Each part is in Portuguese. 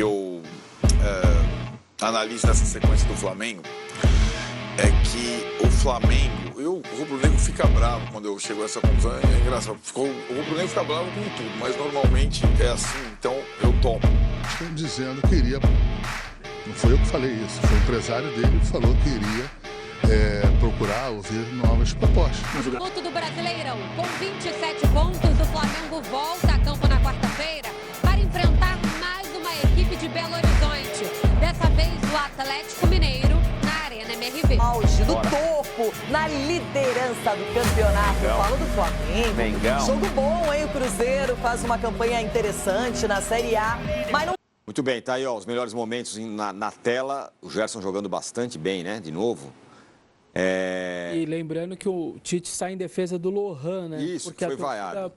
que eu analiso nessa sequência do Flamengo é que o Flamengo, o rubro-negro fica bravo quando eu chego a essa conclusão, é engraçado, o rubro-negro fica bravo com tudo, mas normalmente é assim, então eu tomo. Estão dizendo que iria, não foi eu que falei isso, foi o empresário dele que falou que iria procurar ouvir novas propostas. Luto do Brasileirão, com 27 pontos, o Flamengo volta a campo na quarta-feira para enfrentar mais uma equipe de Belo Horizonte. Dessa vez o Atlético Mineiro na Arena MRV. Auge do topo, na liderança do campeonato. Falo do Flamengo. Mengão. Jogo bom, hein? O Cruzeiro faz uma campanha interessante na Série A, mas não... Muito bem, tá aí, ó, os melhores momentos na tela. O Gerson jogando bastante bem, né? De novo. E lembrando que o Tite sai em defesa do Lohan, né? Isso, porque foi a vaiado.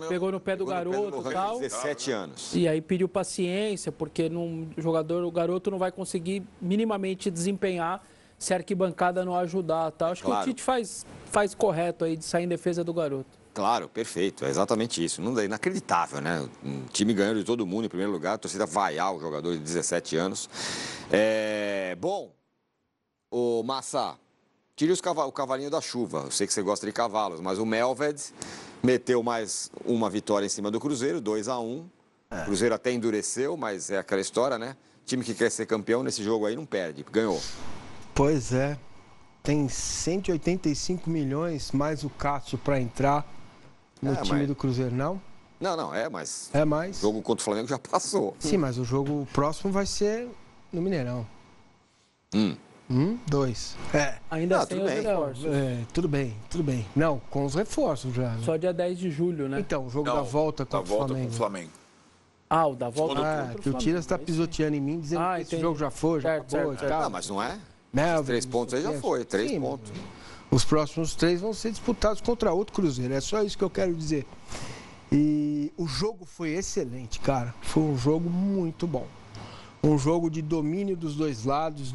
Pegou no pé do garoto e tal. 17 anos. E aí pediu paciência, porque o garoto não vai conseguir minimamente desempenhar se a arquibancada não ajudar, tal. Acho que o Tite faz correto aí de sair em defesa do garoto. Claro, perfeito, é exatamente isso. Não é inacreditável, né? Um time ganhando de todo mundo em primeiro lugar, a torcida vaiar o jogador de 17 anos. Bom, o Massa, tire o cavalinho da chuva. Eu sei que você gosta de cavalos, mas o Melved meteu mais uma vitória em cima do Cruzeiro, 2-1. O Cruzeiro até endureceu, mas é aquela história, né? Time que quer ser campeão nesse jogo aí não perde, ganhou. Pois é. Tem 185 milhões mais o Cássio para entrar no time do Cruzeiro, não? Não, mas... É mais. O jogo contra o Flamengo já passou. Sim, mas o jogo próximo vai ser no Mineirão. 2. Ainda sem os reforços. Tudo bem. Não, com os reforços já. Né? Só dia 10 de julho, né? Então, o jogo da volta contra o Flamengo. O da volta que o Tira está pisoteando em mim, dizendo que esse jogo já foi, já acabou e tal. Mas não é? Melvin, os 3 pontos aí já foi, 3 pontos. Os próximos 3 vão ser disputados contra outro Cruzeiro, é só isso que eu quero dizer. E o jogo foi excelente, cara. Foi um jogo muito bom. Um jogo de domínio dos dois lados,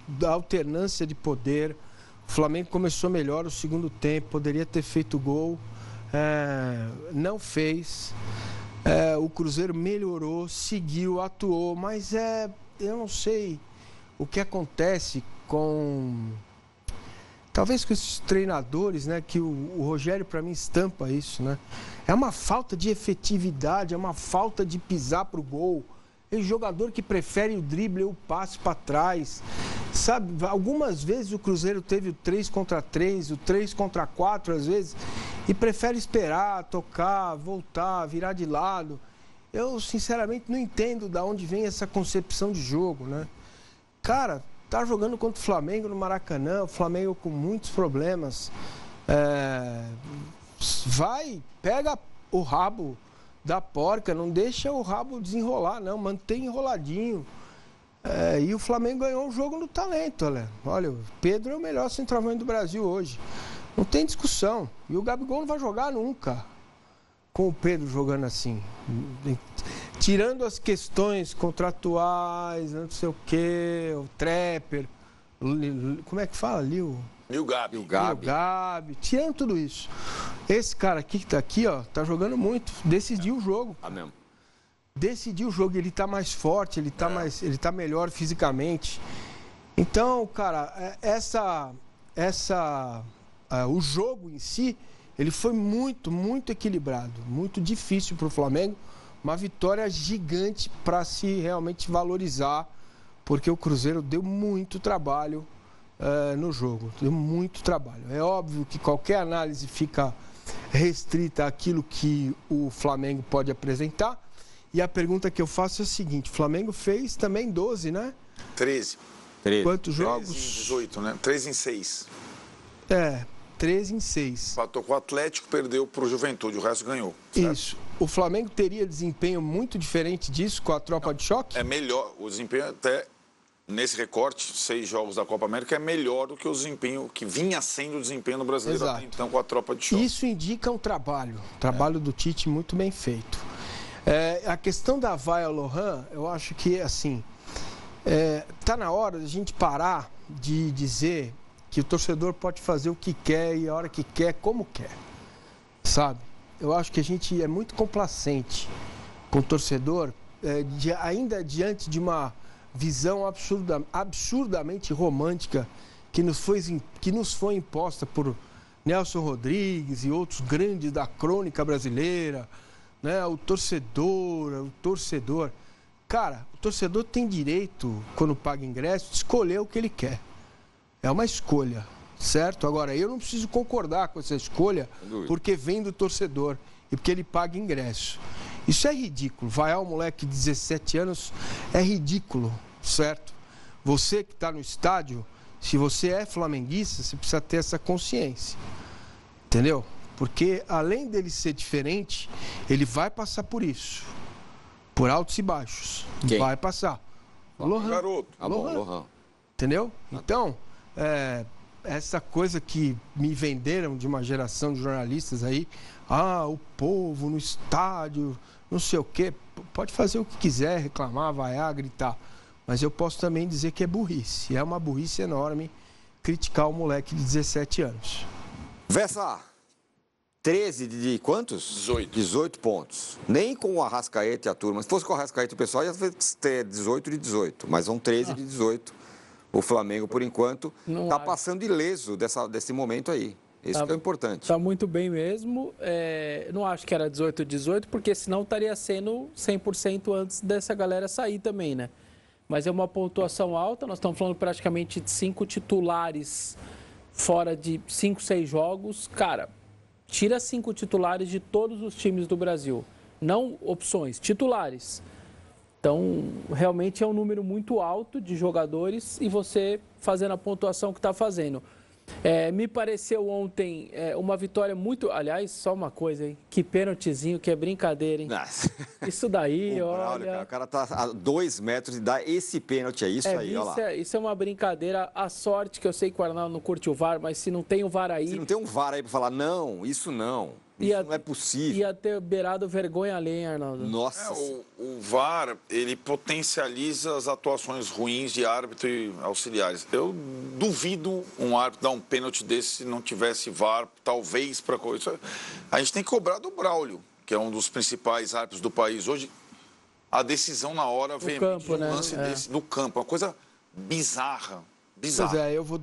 da alternância de poder. O Flamengo começou melhor o segundo tempo, poderia ter feito gol, não fez. O Cruzeiro melhorou, seguiu, atuou, mas eu não sei o que acontece talvez com esses treinadores, né, que o Rogério para mim estampa isso, né? É uma falta de efetividade, é uma falta de pisar pro gol. É jogador que prefere o drible ou o passe para trás. Sabe, algumas vezes o Cruzeiro teve o 3 contra 3, o 3 contra 4 às vezes, e prefere esperar, tocar, voltar, virar de lado. Eu, sinceramente, não entendo de onde vem essa concepção de jogo, né? Cara, tá jogando contra o Flamengo no Maracanã, o Flamengo com muitos problemas. Pega o rabo da porca, não deixa o rabo desenrolar, não, mantém enroladinho. E o Flamengo ganhou o jogo no talento, olha, o Pedro é o melhor centroavante do Brasil hoje. Não tem discussão. E o Gabigol não vai jogar nunca com o Pedro jogando assim. Tirando as questões contratuais, não sei o quê, o Trapper, como é que fala ali? O Gabi. Tirando tudo isso. Esse cara aqui que tá aqui, ó, tá jogando muito. Decidiu o jogo. Mesmo. Decidiu o jogo, ele tá mais forte, ele tá melhor fisicamente. Então, cara, o jogo em si, ele foi muito, muito equilibrado, muito difícil pro Flamengo. Uma vitória gigante para se realmente valorizar, porque o Cruzeiro deu muito trabalho no jogo, deu muito trabalho. É óbvio que qualquer análise fica restrita àquilo que o Flamengo pode apresentar. E a pergunta que eu faço é a seguinte: o Flamengo fez também 12, né? 13. Quantos jogos? 13 em 18, né? 13 em 6. 13 em 6. Empatou com o Atlético, perdeu pro Juventude, o resto ganhou. Certo? Isso. O Flamengo teria desempenho muito diferente disso com a tropa de choque? É melhor. O desempenho até nesse recorte, 6 jogos da Copa América, é melhor do que o desempenho que vinha sendo o desempenho no Brasileiro até então com a tropa de choque. Isso indica um trabalho do Tite muito bem feito. A questão da vaia Lohan, eu acho que, assim, tá na hora da gente parar de dizer que o torcedor pode fazer o que quer e a hora que quer, como quer, sabe? Eu acho que a gente é muito complacente com o torcedor ainda diante de uma visão absurdamente romântica que nos foi imposta por Nelson Rodrigues e outros grandes da crônica brasileira, né? O torcedor. Cara, o torcedor tem direito, quando paga ingresso, de escolher o que ele quer. É uma escolha, certo? Agora, eu não preciso concordar com essa escolha porque vem do torcedor e porque ele paga ingresso. Isso é ridículo. Vaiar um moleque de 17 anos é ridículo, certo? Você que está no estádio, se você é flamenguista, você precisa ter essa consciência. Entendeu? Porque além dele ser diferente, ele vai passar por isso. Por altos e baixos. Quem? Vai passar. Lohan. Garoto. Lohan. Entendeu? Então, essa coisa que me venderam de uma geração de jornalistas aí, o povo no estádio, não sei o quê, pode fazer o que quiser, reclamar, vaiar, gritar. Mas eu posso também dizer que é burrice. É uma burrice enorme criticar um moleque de 17 anos. Vessa, 13 de quantos? 18. 18 pontos. Nem com o Arrascaeta e a turma. Se fosse com o Arrascaeta o pessoal ia ter 18 de 18. Mas são 13 de 18. O Flamengo, por enquanto, está passando ileso desse momento aí. Isso que é importante. Está muito bem mesmo. Não acho que era 18 de 18, porque senão estaria sendo 100% antes dessa galera sair também, né? Mas é uma pontuação alta. Nós estamos falando praticamente de 5 titulares fora de 5, 6 jogos. Cara, tira 5 titulares de todos os times do Brasil. Não opções, titulares. Então, realmente é um número muito alto de jogadores e você fazendo a pontuação que está fazendo. Me pareceu ontem uma vitória muito... Aliás, só uma coisa, hein? Que pênaltizinho, que é brincadeira, hein? Isso daí, olha... O cara tá a 2 metros e dá esse pênalti, é isso aí, olha lá. Isso é uma brincadeira. A sorte que eu sei que o Arnaldo não curte o VAR, mas se não tem o VAR aí... Se não tem um VAR aí para falar, não, isso não é possível. Ia ter beirado vergonha alheia, Arnaldo. Nossa. O VAR, ele potencializa as atuações ruins de árbitro e auxiliares. Eu duvido um árbitro dar um pênalti desse se não tivesse VAR, talvez para coisa. A gente tem que cobrar do Braulio, que é um dos principais árbitros do país hoje, a decisão na hora veemente campo, de um lance desse no campo. Uma coisa bizarra. Pois eu vou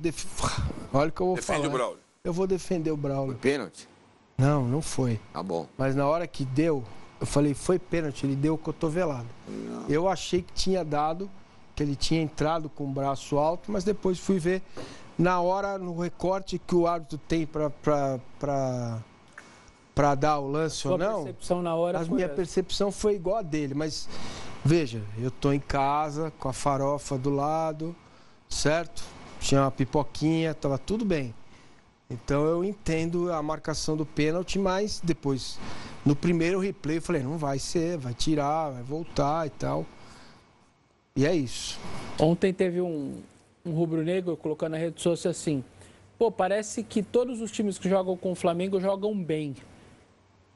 olha o que eu vou falar. Defende o Braulio. Eu vou defender o Braulio. Pênalti? Não foi. Tá bom. Mas na hora que deu, eu falei, foi pênalti, ele deu cotovelado. Não. Eu achei que tinha dado, que ele tinha entrado com o braço alto, mas depois fui ver na hora, no recorte que o árbitro tem para dar o lance ou não. Percepção na hora Minha percepção foi igual a dele, mas veja, eu tô em casa com a farofa do lado, certo? Tinha uma pipoquinha, tava tudo bem. Então eu entendo a marcação do pênalti, mas depois, no primeiro replay, eu falei, não vai ser, vai tirar, vai voltar e tal. E é isso. Ontem teve um rubro-negro colocando na rede social assim, parece que todos os times que jogam com o Flamengo jogam bem.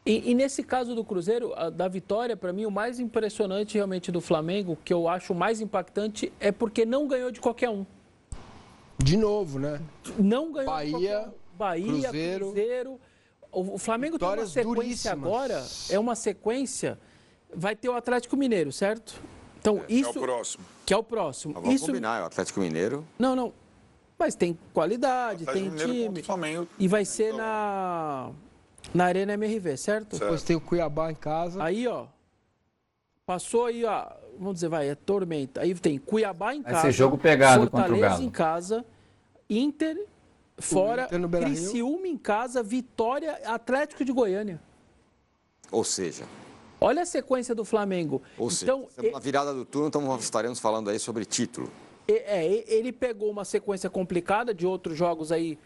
E nesse caso do Cruzeiro, da vitória, para mim, o mais impressionante realmente do Flamengo, que eu acho mais impactante, é porque não ganhou de qualquer um. De novo, né? Não ganhou Bahia, Cruzeiro. O Flamengo tem uma sequência duríssimas. Agora, é uma sequência, vai ter o Atlético Mineiro, certo? Então, isso... É o próximo. Que é o próximo. Vamos combinar, é o Atlético Mineiro. Não. Mas tem qualidade, tem time. Flamengo. E vai ser na Arena MRV, certo? Depois tem o Cuiabá em casa. Aí, passou aí, vamos dizer, é tormenta. Aí tem Cuiabá em casa. Vai ser jogo pegado Fortaleza contra o Galo. em casa, Inter fora, Inter Criciúma em casa, Vitória, Atlético de Goiânia. Ou seja... Olha a sequência do Flamengo. Então, na virada do turno, estaremos falando aí sobre título. Ele pegou uma sequência complicada de outros jogos aí,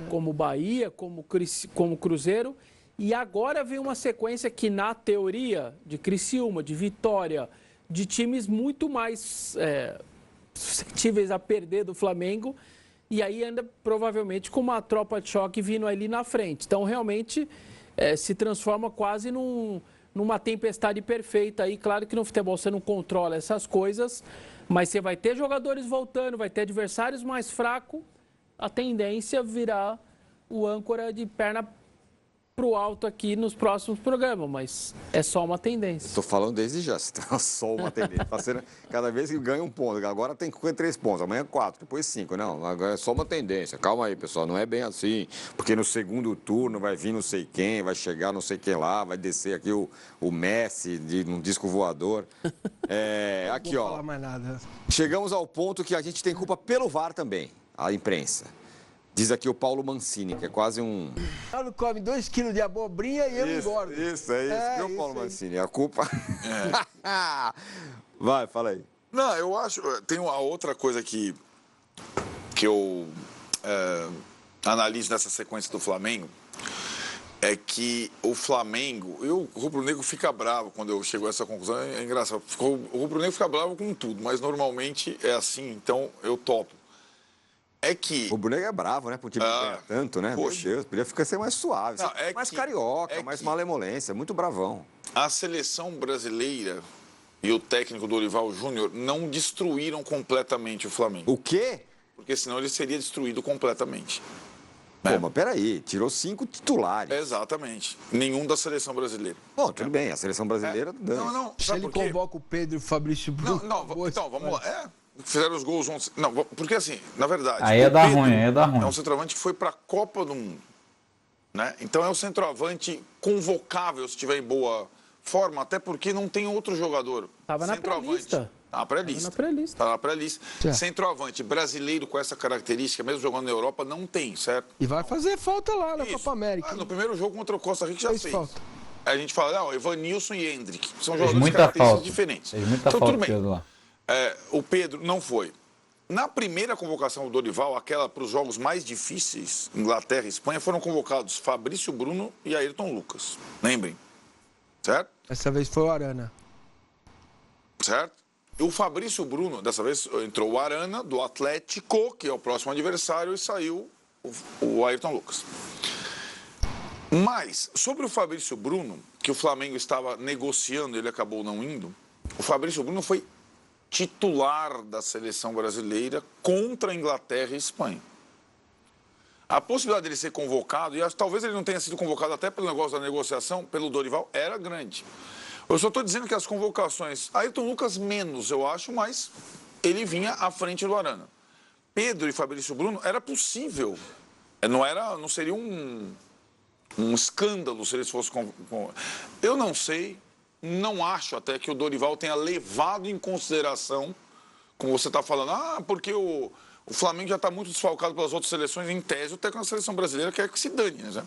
como Bahia, como Cruzeiro, e agora vem uma sequência que, na teoria, de Criciúma, de Vitória, de times muito mais suscetíveis a perder do Flamengo, e aí anda provavelmente com uma tropa de choque vindo ali na frente. Então, realmente, se transforma quase numa tempestade perfeita aí. Claro que no futebol você não controla essas coisas, mas você vai ter jogadores voltando, vai ter adversários mais fracos, a tendência virá o âncora de perna pro alto aqui nos próximos programas, mas é só uma tendência. Estou falando desde já, só uma tendência. Tá sendo, cada vez que ganha um ponto, agora tem 3 pontos, amanhã 4, depois 5. Não, agora é só uma tendência. Calma aí, pessoal, não é bem assim, porque no segundo turno vai vir não sei quem, vai chegar não sei quem lá, vai descer aqui o Messi num disco voador. Aqui, Não vou ó. falar mais nada. Chegamos ao ponto que a gente tem culpa pelo VAR também, a imprensa. Diz aqui o Paulo Mancini, que é quase um... Paulo come 2 quilos de abobrinha e eu engordo. Isso, viu, Paulo aí. Mancini? A culpa... Vai, fala aí. Não, eu acho. Tem uma outra coisa que eu analiso nessa sequência do Flamengo. É que o Flamengo. O rubro-negro fica bravo quando eu chego a essa conclusão. É engraçado. O rubro-negro fica bravo com tudo, mas normalmente é assim, então eu topo. É que. O Brunego é bravo, né? Pro time que ganha tanto, né? Poxa. Meu Deus, podia ser mais suave. Não, mais carioca, mais malemolência, muito bravão. A seleção brasileira e o técnico Dorival Júnior não destruíram completamente o Flamengo. O quê? Porque senão ele seria destruído completamente. Pô, mas peraí, tirou 5 titulares. Exatamente. Nenhum da seleção brasileira. Bom, tudo bem, a seleção brasileira... Não, Se sabe ele por quê? convoca o Pedro e o Fabrício Bruno... Então, vamos lá. Fizeram os gols ontem. Não, porque assim, na verdade... Aí ia dar ruim, aí ia dar ruim. É um centroavante que foi para a Copa do Mundo. Né? Então é um centroavante convocável se estiver em boa forma, até porque não tem outro jogador. Tava na pré-lista. Tá na pré-lista. Tá na pré-lista. Certo. Centroavante brasileiro com essa característica, mesmo jogando na Europa, não tem, certo? E vai fazer falta lá na Isso. Copa América. No primeiro jogo contra o Costa Rica já Fez fez. falta. Aí a gente fala, não, Evanilson e Hendrick. São Fez jogadores de muita características falta. diferentes. Fez muita Então, falta tudo bem. Pedro lá. O Pedro não foi. Na primeira convocação do Dorival, aquela para os jogos mais difíceis, Inglaterra e Espanha, foram convocados Fabrício Bruno e Ayrton Lucas. Lembrem. Certo? Dessa vez foi o Arana. Certo? E o Fabrício Bruno, dessa vez entrou o Arana, do Atlético, que é o próximo adversário, e saiu o Ayrton Lucas. Mas, sobre o Fabrício Bruno, que o Flamengo estava negociando, ele acabou não indo, o Fabrício Bruno foi titular da seleção brasileira contra a Inglaterra e Espanha. A possibilidade dele ser convocado, e talvez ele não tenha sido convocado até pelo negócio da negociação, pelo Dorival, era grande. Eu só estou dizendo que as convocações, Ayrton Lucas menos, eu acho, mas ele vinha à frente do Arana. Pedro e Fabrício Bruno, era possível. Não seria um escândalo se eles fossem... Eu não sei... Não acho até que o Dorival tenha levado em consideração, como você está falando, porque o Flamengo já está muito desfalcado pelas outras seleções. Em tese, o técnico da seleção brasileira quer que se dane, né?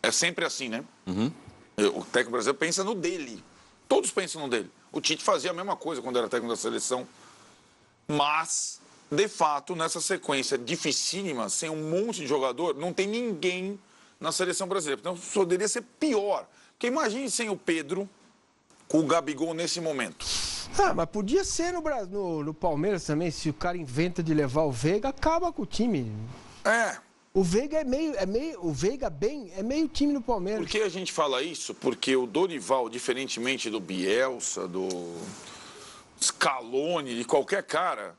É sempre assim, né? Uhum. O técnico brasileiro pensa no dele. Todos pensam no dele. O Tite fazia a mesma coisa quando era técnico da seleção. Mas, de fato, nessa sequência dificílima, sem um monte de jogador, não tem ninguém na seleção brasileira. Então, poderia ser pior. Porque imagine sem o Pedro... com o Gabigol nesse momento. Mas podia ser no Palmeiras também. Se o cara inventa de levar o Veiga, acaba com o time. O Veiga é meio time no Palmeiras. Por que a gente fala isso? Porque o Dorival, diferentemente do Bielsa, do Scaloni, de qualquer cara,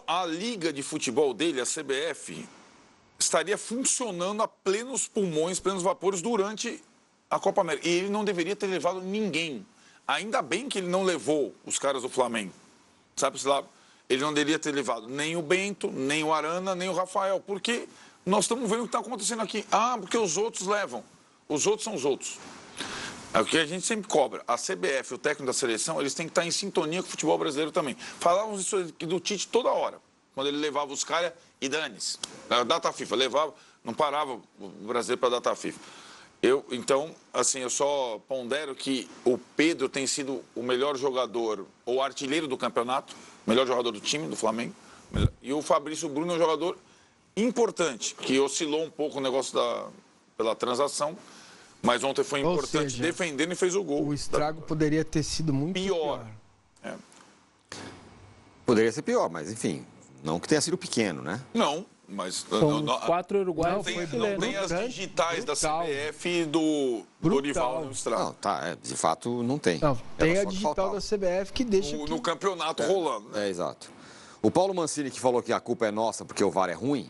a liga de futebol dele, a CBF, estaria funcionando a plenos pulmões, plenos vapores durante a Copa América. E ele não deveria ter levado ninguém. Ainda bem que ele não levou os caras do Flamengo. Sabe-se lá, ele não deveria ter levado nem o Bento, nem o Arana, nem o Rafael. Porque nós estamos vendo o que está acontecendo aqui. Porque os outros levam. Os outros são os outros. É o que a gente sempre cobra. A CBF, o técnico da seleção, eles têm que estar em sintonia com o futebol brasileiro também. Falávamos isso do Tite toda hora. Quando ele levava os caras e dane-se. A data FIFA, levava, não parava o brasileiro para a data FIFA. Então, assim, eu só pondero que o Pedro tem sido o melhor jogador, ou artilheiro do campeonato, melhor jogador do time, do Flamengo. E o Fabrício Bruno é um jogador importante, que oscilou um pouco o negócio pela transação, mas ontem foi importante, defendendo e fez o gol. O estrago poderia ter sido muito pior. Poderia ser pior, mas enfim, não que tenha sido pequeno, né? Não. Mas são 4 uruguaios. Não tem as digitais da CBF do Dorival no estrago. Não, de fato não tem. Não, tem a digital da CBF que deixa no campeonato rolando. Exato. O Paulo Mancini, que falou que a culpa é nossa porque o VAR é ruim,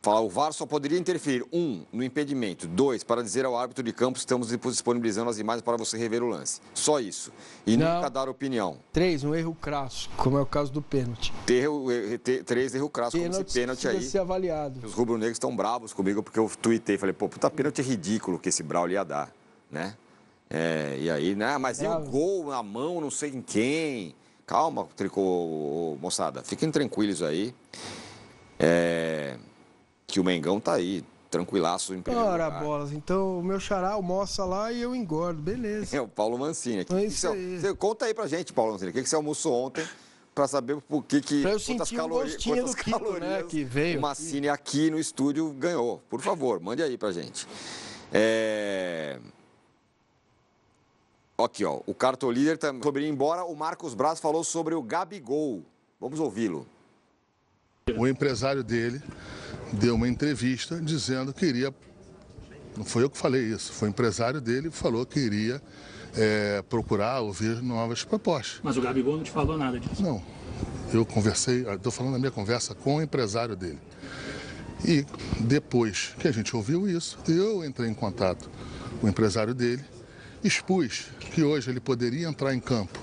Fala, o VAR só poderia interferir, 1, no impedimento, 2, para dizer ao árbitro de campo se estamos disponibilizando as imagens para você rever o lance. Só isso. E Não. nunca dar opinião. 3, um erro crasso, como é o caso do pênalti. 3, erro crasso, como esse pênalti precisa aí. ser avaliado. Os rubro-negros estão bravos comigo porque eu tuitei, falei, pô, puta pênalti ridículo que esse Braulio ia dar, né? E aí, né, mas e o gol na mão, não sei em quem? Calma, moçada, fiquem tranquilos aí. Que o Mengão tá aí, tranquilaço em primeiro Ora, lugar. bolas, então o meu xará almoça lá e eu engordo, beleza. É o Paulo Mancini. É isso aí. Você conta aí pra gente, Paulo Mancini, o que você almoçou ontem para saber por que Pra eu sentir o gostinho do quilo, né, que veio o Mancini aqui no estúdio ganhou. Por favor, mande aí pra gente. Aqui, ó, o Cartolíder sobre ir embora, o Marcos Braz falou sobre o Gabigol. Vamos ouvi-lo. O empresário dele deu uma entrevista dizendo que iria, não foi eu que falei isso, foi o empresário dele que falou que iria procurar ouvir novas propostas. Mas o Gabigol não te falou nada disso? Não, eu conversei, estou falando da minha conversa com o empresário dele. E depois que a gente ouviu isso, eu entrei em contato com o empresário dele, expus que hoje ele poderia entrar em campo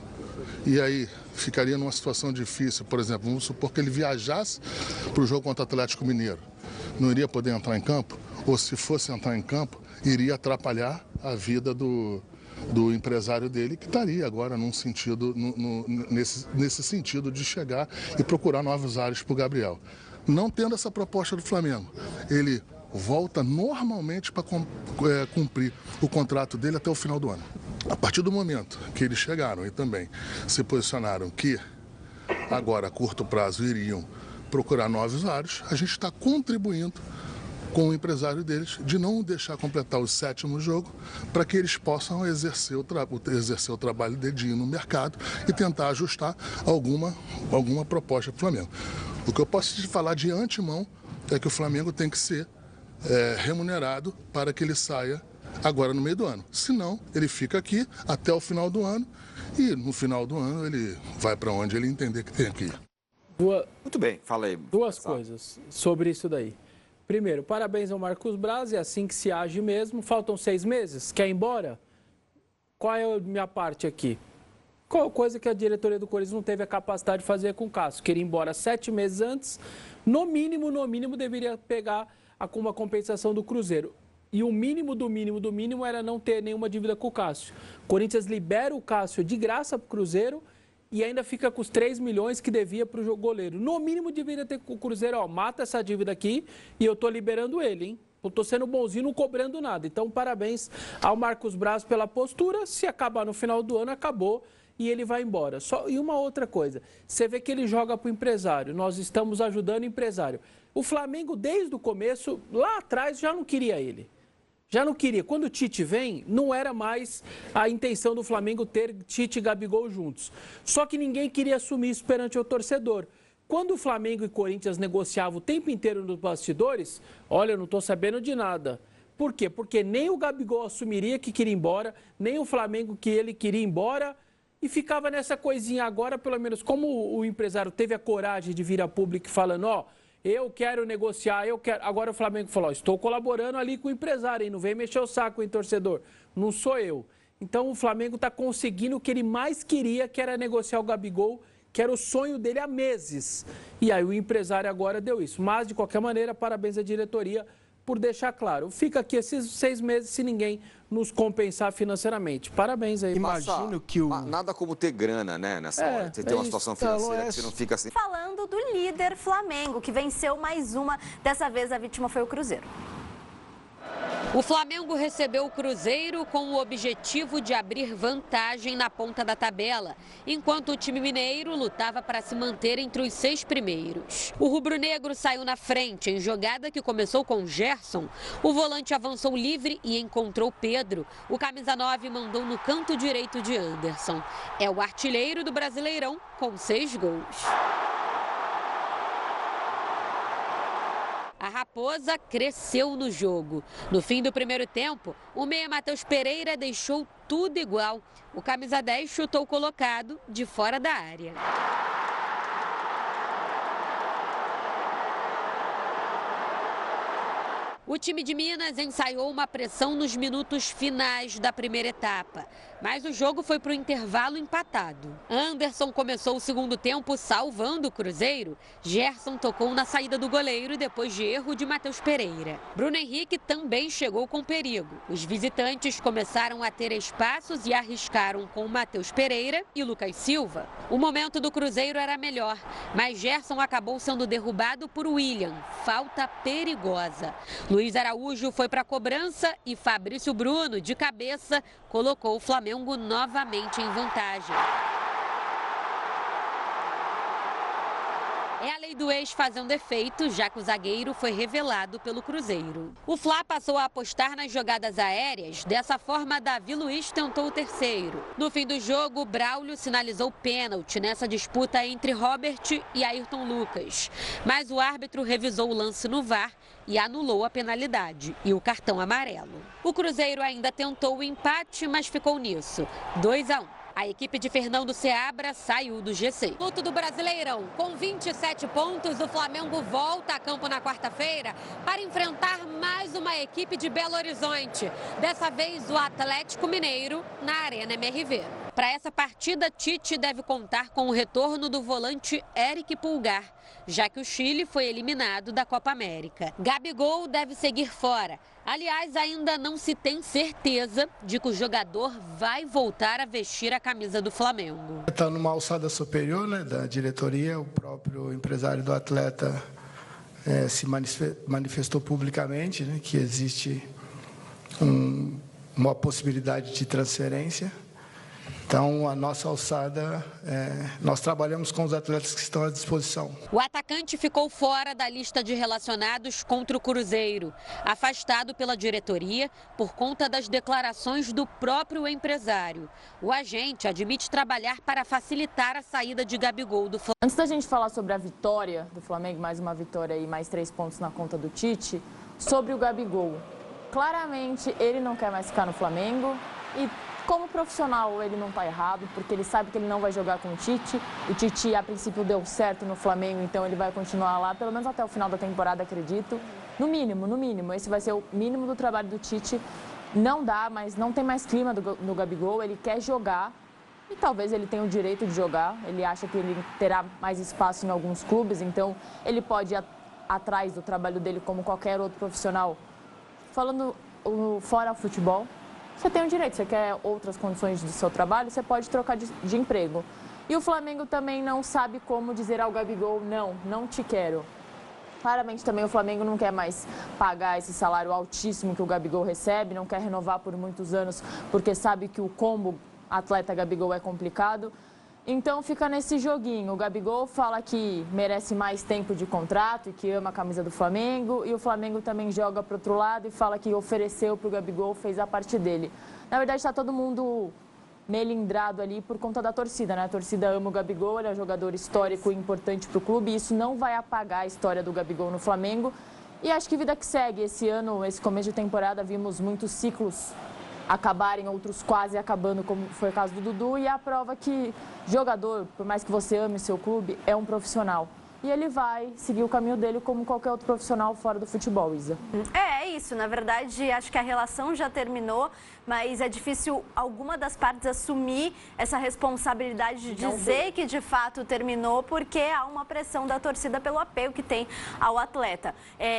e aí ficaria numa situação difícil. Por exemplo, vamos supor que ele viajasse para o jogo contra o Atlético Mineiro. Não iria poder entrar em campo, ou se fosse entrar em campo, iria atrapalhar a vida do empresário dele, que estaria agora num sentido, nesse sentido de chegar e procurar novos ares para o Gabriel. Não tendo essa proposta do Flamengo, ele volta normalmente para cumprir o contrato dele até o final do ano. A partir do momento que eles chegaram e também se posicionaram que agora a curto prazo iriam procurar novos ares, a gente está contribuindo com o empresário deles de não deixar completar o 7º jogo para que eles possam exercer o trabalho dedinho no mercado e tentar ajustar alguma proposta para o Flamengo. O que eu posso te falar de antemão é que o Flamengo tem que ser remunerado para que ele saia agora no meio do ano. Senão, ele fica aqui até o final do ano e no final do ano ele vai para onde ele entender que tem que ir. Muito bem, fala aí. Duas coisas sobre isso daí. Primeiro, parabéns ao Marcos Braz, é assim que se age mesmo. Faltam 6 meses, quer ir embora? Qual é a minha parte aqui? Qual coisa que a diretoria do Corinthians não teve a capacidade de fazer com o Cássio? Queria ir embora 7 meses antes, no mínimo deveria pegar uma compensação do Cruzeiro. E o mínimo do mínimo era não ter nenhuma dívida com o Cássio. O Corinthians libera o Cássio de graça para o Cruzeiro e ainda fica com os 3 milhões que devia para o goleiro. No mínimo deveria ter com o Cruzeiro, ó, mata essa dívida aqui e eu estou liberando ele, hein? Eu estou sendo bonzinho, não cobrando nada. Então, parabéns ao Marcos Braz pela postura. Se acabar no final do ano, acabou e ele vai embora. E uma outra coisa, você vê que ele joga para o empresário. Nós estamos ajudando o empresário. O Flamengo, desde o começo, lá atrás, já não queria ele. Já não queria. Quando o Tite vem, não era mais a intenção do Flamengo ter Tite e Gabigol juntos. Só que ninguém queria assumir isso perante o torcedor. Quando o Flamengo e Corinthians negociavam o tempo inteiro nos bastidores, olha, eu não estou sabendo de nada. Por quê? Porque nem o Gabigol assumiria que queria ir embora, nem o Flamengo que ele queria ir embora, e ficava nessa coisinha agora, pelo menos, como o empresário teve a coragem de vir a público falando, ó, eu quero negociar, eu quero... Agora o Flamengo falou, ó, estou colaborando ali com o empresário, hein? Não vem mexer o saco, hein, torcedor? Não sou eu. Então o Flamengo está conseguindo o que ele mais queria, que era negociar o Gabigol, que era o sonho dele há meses. E aí o empresário agora deu isso. Mas, de qualquer maneira, parabéns à diretoria por deixar claro. Fica aqui esses 6 meses se ninguém nos compensar financeiramente. Parabéns aí. Imagino que o... Nada como ter grana, né, nessa hora. Você tem uma situação financeira que você não fica assim... Falando do líder Flamengo, que venceu mais uma. Dessa vez a vítima foi o Cruzeiro. O Flamengo recebeu o Cruzeiro com o objetivo de abrir vantagem na ponta da tabela, enquanto o time mineiro lutava para se manter entre os 6 primeiros. O rubro-negro saiu na frente em jogada que começou com Gerson. O volante avançou livre e encontrou Pedro. O camisa 9 mandou no canto direito de Anderson. É o artilheiro do Brasileirão com 6 gols. A Raposa cresceu no jogo. No fim do primeiro tempo, o meia Matheus Pereira deixou tudo igual. O camisa 10 chutou colocado de fora da área. O time de Minas ensaiou uma pressão nos minutos finais da primeira etapa, mas o jogo foi para o intervalo empatado. Anderson começou o segundo tempo salvando o Cruzeiro. Gerson tocou na saída do goleiro e depois de erro de Matheus Pereira. Bruno Henrique também chegou com perigo. Os visitantes começaram a ter espaços e arriscaram com Matheus Pereira e Lucas Silva. O momento do Cruzeiro era melhor, mas Gerson acabou sendo derrubado por William. Falta perigosa. Luiz Araújo foi para a cobrança e Fabrício Bruno, de cabeça, colocou o Flamengo novamente em vantagem. É a lei do ex fazendo efeito, já que o zagueiro foi revelado pelo Cruzeiro. O Fla passou a apostar nas jogadas aéreas. Dessa forma, Davi Luiz tentou o terceiro. No fim do jogo, Braulio sinalizou pênalti nessa disputa entre Robert e Ayrton Lucas. Mas o árbitro revisou o lance no VAR e anulou a penalidade e o cartão amarelo. O Cruzeiro ainda tentou o empate, mas ficou nisso. 2-1. A equipe de Fernando Seabra saiu do G6. Luto do Brasileirão. Com 27 pontos, o Flamengo volta a campo na quarta-feira para enfrentar mais uma equipe de Belo Horizonte. Dessa vez, o Atlético Mineiro na Arena MRV. Para essa partida, Tite deve contar com o retorno do volante Eric Pulgar, já que o Chile foi eliminado da Copa América. Gabigol deve seguir fora. Aliás, ainda não se tem certeza de que o jogador vai voltar a vestir a camisa do Flamengo. Está numa alçada superior, né, da diretoria. O próprio empresário do atleta se manifestou publicamente, né, que existe uma possibilidade de transferência. Então, a nossa alçada, nós trabalhamos com os atletas que estão à disposição. O atacante ficou fora da lista de relacionados contra o Cruzeiro, afastado pela diretoria por conta das declarações do próprio empresário. O agente admite trabalhar para facilitar a saída de Gabigol do Flamengo. Antes da gente falar sobre a vitória do Flamengo, mais uma vitória e mais 3 pontos na conta do Tite, sobre o Gabigol. Claramente, ele não quer mais ficar no Flamengo e... como profissional, ele não está errado, porque ele sabe que ele não vai jogar com o Tite. O Tite, a princípio, deu certo no Flamengo, então ele vai continuar lá, pelo menos até o final da temporada, acredito. No mínimo. Esse vai ser o mínimo do trabalho do Tite. Não dá, mas não tem mais clima no Gabigol, ele quer jogar e talvez ele tenha o direito de jogar. Ele acha que ele terá mais espaço em alguns clubes, então ele pode ir atrás do trabalho dele como qualquer outro profissional. Falando fora o futebol, você tem o direito, você quer outras condições do seu trabalho, você pode trocar de emprego. E o Flamengo também não sabe como dizer ao Gabigol, não te quero. Claramente também o Flamengo não quer mais pagar esse salário altíssimo que o Gabigol recebe, não quer renovar por muitos anos, porque sabe que o combo atleta Gabigol é complicado. Então fica nesse joguinho. O Gabigol fala que merece mais tempo de contrato e que ama a camisa do Flamengo. E o Flamengo também joga para o outro lado e fala que ofereceu para o Gabigol, fez a parte dele. Na verdade, está todo mundo melindrado ali por conta da torcida, né? A torcida ama o Gabigol, ele é um jogador histórico e importante para o clube. E isso não vai apagar a história do Gabigol no Flamengo. E acho que vida que segue. Esse ano, esse começo de temporada, vimos muitos ciclos acabarem, outros quase acabando, como foi o caso do Dudu, e a prova que jogador, por mais que você ame o seu clube, é um profissional. E ele vai seguir o caminho dele como qualquer outro profissional fora do futebol, Isa. É isso, na verdade, acho que a relação já terminou, mas é difícil alguma das partes assumir essa responsabilidade de dizer que de fato terminou, porque há uma pressão da torcida pelo apego que tem ao atleta.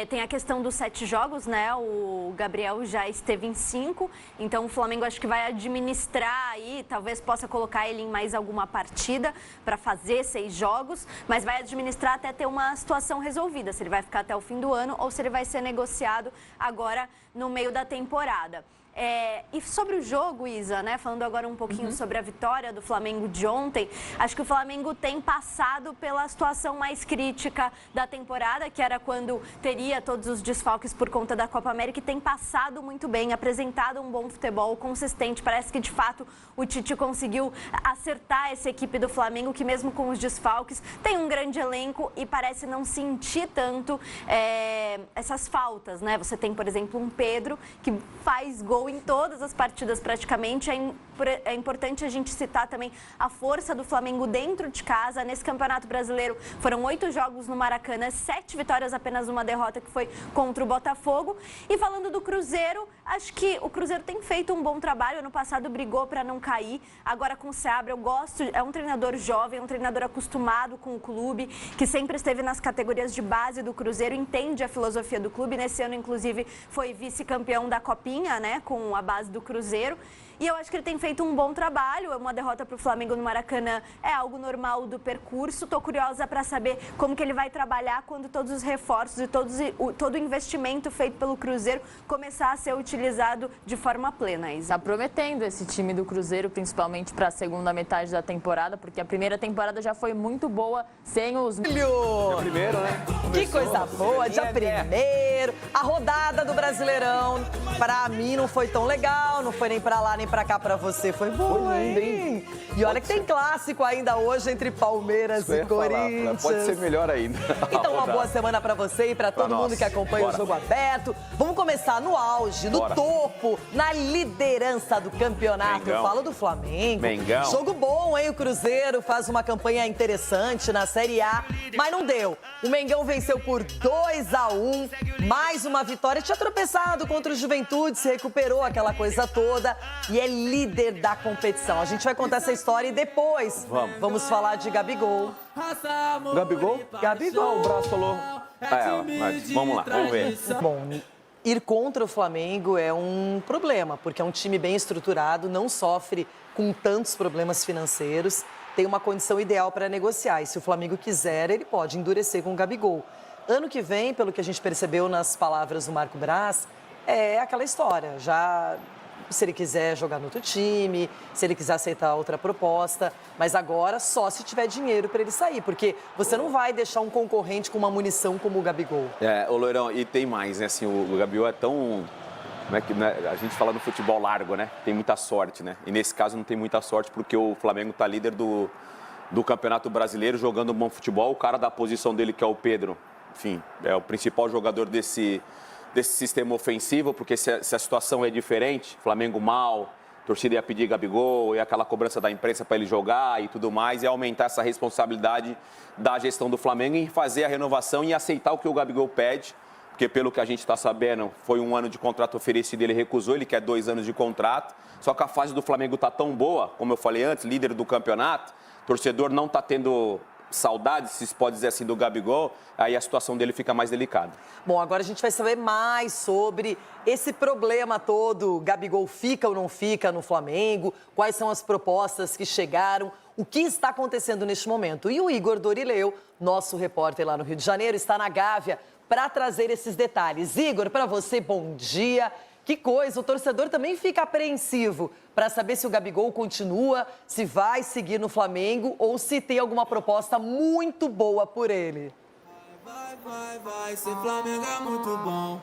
Tem a questão dos 7 jogos, né? O Gabriel já esteve em 5, então o Flamengo acho que vai administrar aí, talvez possa colocar ele em mais alguma partida para fazer 6 jogos, mas vai administrar até ter uma situação resolvida, se ele vai ficar até o fim do ano ou se ele vai ser negociado agora no meio da temporada. E sobre o jogo, Isa, né? Falando agora um pouquinho sobre a vitória do Flamengo de ontem, acho que o Flamengo tem passado pela situação mais crítica da temporada, que era quando teria todos os desfalques por conta da Copa América, e tem passado muito bem, apresentado um bom futebol consistente. Parece que, de fato, o Tite conseguiu acertar essa equipe do Flamengo, que mesmo com os desfalques, tem um grande elenco e parece não sentir tanto essas faltas, né? Você tem, por exemplo, um Pedro que faz gol gol em todas as partidas praticamente. É importante a gente citar também a força do Flamengo dentro de casa. Nesse Campeonato Brasileiro foram 8 jogos no Maracanã, 7 vitórias, apenas uma derrota que foi contra o Botafogo. E falando do Cruzeiro, acho que o Cruzeiro tem feito um bom trabalho. Ano passado brigou para não cair, agora com o Seabra eu gosto, é um treinador jovem, um treinador acostumado com o clube, que sempre esteve nas categorias de base do Cruzeiro, entende a filosofia do clube. Nesse ano, inclusive, foi vice-campeão da Copinha, né, com a base do Cruzeiro. E eu acho que ele tem feito um bom trabalho. Uma derrota para o Flamengo no Maracanã é algo normal do percurso. Estou curiosa para saber como que ele vai trabalhar quando todos os reforços e todo o investimento feito pelo Cruzeiro começar a ser utilizado de forma plena. Está prometendo esse time do Cruzeiro, principalmente para a segunda metade da temporada, porque a primeira temporada já foi muito boa sem os... Dia primeiro, né? Que coisa boa, dia primeiro. A rodada do Brasileirão, para mim não foi tão legal, não foi nem para lá nem pra cá pra você. Foi boa, hein? E olha que tem clássico ainda hoje entre Palmeiras e Corinthians. Pode ser melhor ainda. Então, uma boa semana pra você e pra todo mundo que acompanha o Jogo Aberto. Vamos começar no auge, no topo, na liderança do campeonato. Eu falo do Flamengo. Mengão. Jogo bom, hein? O Cruzeiro faz uma campanha interessante na Série A, mas não deu. O Mengão venceu por 2-1, mais uma vitória. Tinha tropeçado contra o Juventude, se recuperou aquela coisa toda e é líder da competição. A gente vai contar essa história e depois vamos falar de Gabigol. Gabigol? Gabigol. O braço falou. Mas vamos lá, vamos ver. Bom, ir contra o Flamengo é um problema, porque é um time bem estruturado, não sofre com tantos problemas financeiros, tem uma condição ideal para negociar. E se o Flamengo quiser, ele pode endurecer com o Gabigol. Ano que vem, pelo que a gente percebeu nas palavras do Marco Braz, é aquela história. Já se ele quiser jogar no outro time, se ele quiser aceitar outra proposta, mas agora só se tiver dinheiro para ele sair, porque você não vai deixar um concorrente com uma munição como o Gabigol. Ô Loirão, e tem mais, né? Assim, o Gabigol é tão... Como é que, né? A gente fala no futebol largo, né? Tem muita sorte, né? E nesse caso não tem muita sorte porque o Flamengo está líder do Campeonato Brasileiro, jogando um bom futebol. O cara da posição dele, que é o Pedro, enfim, é o principal jogador desse sistema ofensivo, porque se a situação é diferente, Flamengo mal, a torcida ia pedir Gabigol, e aquela cobrança da imprensa para ele jogar e tudo mais, e aumentar essa responsabilidade da gestão do Flamengo em fazer a renovação e aceitar o que o Gabigol pede, porque pelo que a gente está sabendo, foi 1 ano de contrato oferecido, ele recusou, ele quer 2 anos de contrato, só que a fase do Flamengo está tão boa, como eu falei antes, líder do campeonato, o torcedor não está tendo saudade, se pode dizer assim, do Gabigol, aí a situação dele fica mais delicada. Bom, agora a gente vai saber mais sobre esse problema todo. Gabigol fica ou não fica no Flamengo? Quais são as propostas que chegaram? O que está acontecendo neste momento? E o Igor Dorileu, nosso repórter lá no Rio de Janeiro, está na Gávea para trazer esses detalhes. Igor, para você, bom dia. Que coisa, o torcedor também fica apreensivo para saber se o Gabigol continua, se vai seguir no Flamengo ou se tem alguma proposta muito boa por ele. Vai, ser Flamengo é muito bom.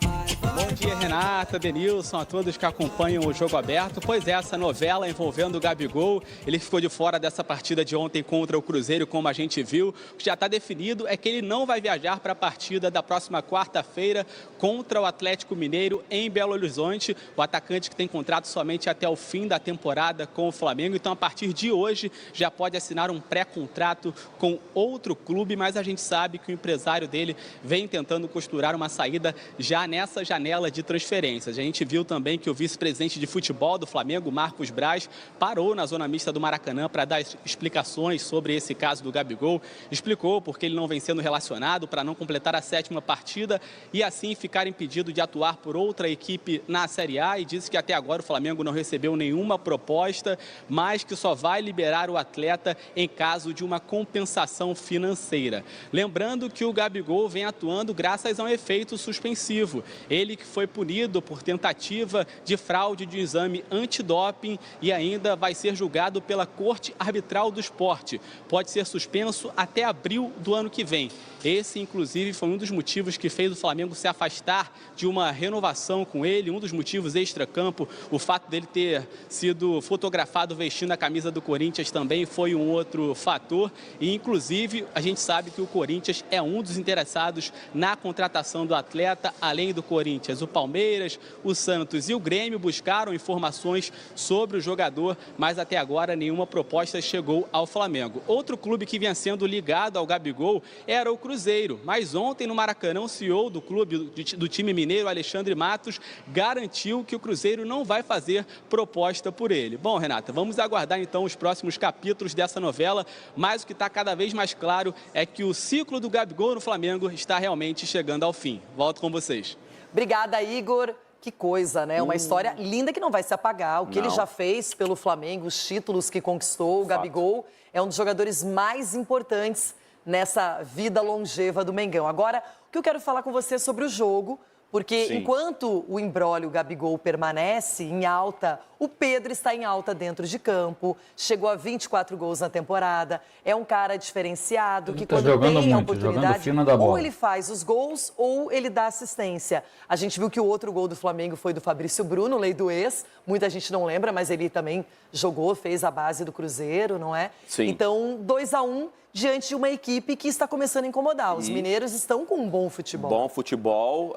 Bom dia, Renata, Denilson, a todos que acompanham o Jogo Aberto. Pois é, essa novela envolvendo o Gabigol, ele ficou de fora dessa partida de ontem contra o Cruzeiro, como a gente viu. O que já está definido é que ele não vai viajar para a partida da próxima quarta-feira contra o Atlético Mineiro em Belo Horizonte. O atacante que tem contrato somente até o fim da temporada com o Flamengo. Então, a partir de hoje, já pode assinar um pré-contrato com outro clube, mas a gente sabe que o empresário dele vem tentando costurar uma saída já nessa janela de transferências. A gente viu também que o vice-presidente de futebol do Flamengo, Marcos Braz, parou na zona mista do Maracanã para dar explicações sobre esse caso do Gabigol. Explicou porque ele não vem sendo relacionado para não completar a 7ª partida e assim ficar impedido de atuar por outra equipe na Série A, e disse que até agora o Flamengo não recebeu nenhuma proposta, mas que só vai liberar o atleta em caso de uma compensação financeira. Lembrando que o Gabigol vem atuando graças a um efeito suspensivo. Ele que foi punido por tentativa de fraude de exame antidoping e ainda vai ser julgado pela Corte Arbitral do Esporte. Pode ser suspenso até abril do ano que vem. Esse, inclusive, foi um dos motivos que fez o Flamengo se afastar de uma renovação com ele, um dos motivos extra-campo. O fato dele ter sido fotografado vestindo a camisa do Corinthians também foi um outro fator. E, inclusive, a gente sabe que o Corinthians é um dos interessados na contratação do atleta, além do Corinthians. Corinthians. O Palmeiras, o Santos e o Grêmio buscaram informações sobre o jogador, mas até agora nenhuma proposta chegou ao Flamengo. Outro clube que vinha sendo ligado ao Gabigol era o Cruzeiro, mas ontem no Maracanã, o CEO do clube, do time mineiro, Alexandre Matos, garantiu que o Cruzeiro não vai fazer proposta por ele. Bom, Renata, vamos aguardar então os próximos capítulos dessa novela, mas o que está cada vez mais claro é que o ciclo do Gabigol no Flamengo está realmente chegando ao fim. Volto com vocês. Obrigada, Igor. Que coisa, né? Uma história linda que não vai se apagar. O que ele já fez pelo Flamengo, os títulos que conquistou, o Gabigol é um dos jogadores mais importantes nessa vida longeva do Mengão. Agora, o que eu quero falar com você é sobre o jogo, porque enquanto o imbróglio Gabigol permanece em alta, o Pedro está em alta dentro de campo, chegou a 24 gols na temporada, é um cara diferenciado, que quando tem a oportunidade, ou ele faz os gols ou ele dá assistência. A gente viu que o outro gol do Flamengo foi do Fabrício Bruno, lei do ex, muita gente não lembra, mas ele também jogou, fez a base do Cruzeiro, não é? Sim. Então, 2-1 diante de uma equipe que está começando a incomodar. Os mineiros estão com um bom futebol. Bom futebol,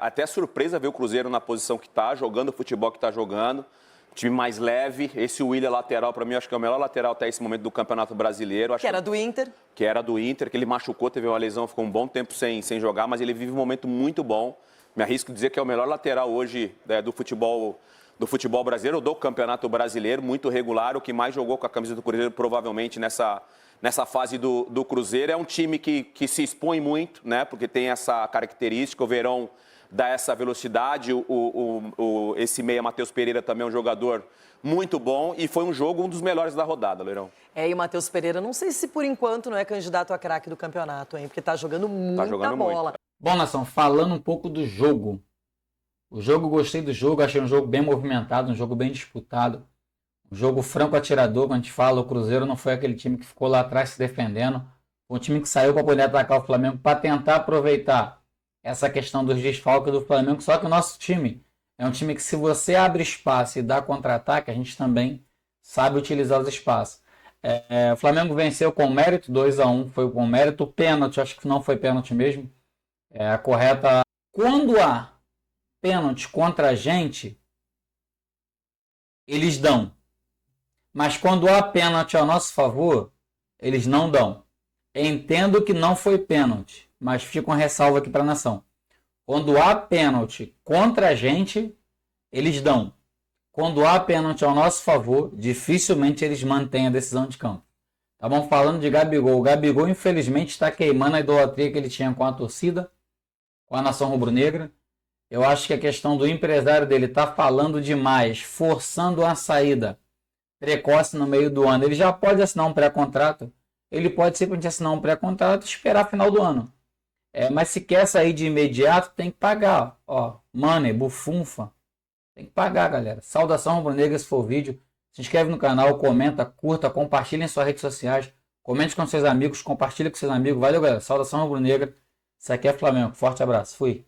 até surpresa ver o Cruzeiro na posição que está, jogando o futebol que está jogando. Time mais leve, esse Willian lateral, para mim, acho que é o melhor lateral até esse momento do Campeonato Brasileiro. Que era do Inter. Que era do Inter, que ele machucou, teve uma lesão, ficou um bom tempo sem jogar, mas ele vive um momento muito bom. Me arrisco dizer que é o melhor lateral hoje do futebol brasileiro, do Campeonato Brasileiro, muito regular, o que mais jogou com a camisa do Cruzeiro, provavelmente nessa fase do Cruzeiro. É um time que se expõe muito, né? Porque tem essa característica, o Verón dá essa velocidade, esse meia Matheus Pereira também é um jogador muito bom e foi um dos melhores da rodada, Leirão. E o Matheus Pereira, não sei se por enquanto não é candidato a craque do campeonato, hein? Porque tá jogando muita bola. Muito. Bom, nação, falando um pouco do jogo. O jogo, gostei do jogo, achei um jogo bem movimentado, um jogo bem disputado. Um jogo franco atirador, quando a gente fala, o Cruzeiro não foi aquele time que ficou lá atrás se defendendo. Foi um time que saiu para poder atacar o Flamengo, para tentar aproveitar essa questão dos desfalques do Flamengo. Só que o nosso time é um time que, se você abre espaço e dá contra-ataque, a gente também sabe utilizar os espaços. O Flamengo venceu com mérito, 2-1 foi com mérito. O pênalti, acho que não foi pênalti mesmo. A correta. Quando há pênalti contra a gente, eles dão. Mas quando há pênalti a nosso favor, eles não dão. Entendo que não foi pênalti, mas fica uma ressalva aqui para a nação. Quando há pênalti contra a gente, eles dão. Quando há pênalti ao nosso favor, dificilmente eles mantêm a decisão de campo. Estavam falando de Gabigol. O Gabigol, infelizmente, está queimando a idolatria que ele tinha com a torcida, com a nação rubro-negra. Eu acho que a questão do empresário dele está falando demais, forçando a saída precoce no meio do ano. Ele já pode assinar um pré-contrato. Ele pode simplesmente assinar um pré-contrato e esperar final do ano. Mas se quer sair de imediato, tem que pagar. Money, bufunfa. Tem que pagar, galera. Saudação rubro-negra, se for o vídeo. Se inscreve no canal, comenta, curta, compartilha em suas redes sociais. Comente com seus amigos, compartilha com seus amigos. Valeu, galera. Saudação rubro-negra. Isso aqui é Flamengo. Forte abraço. Fui.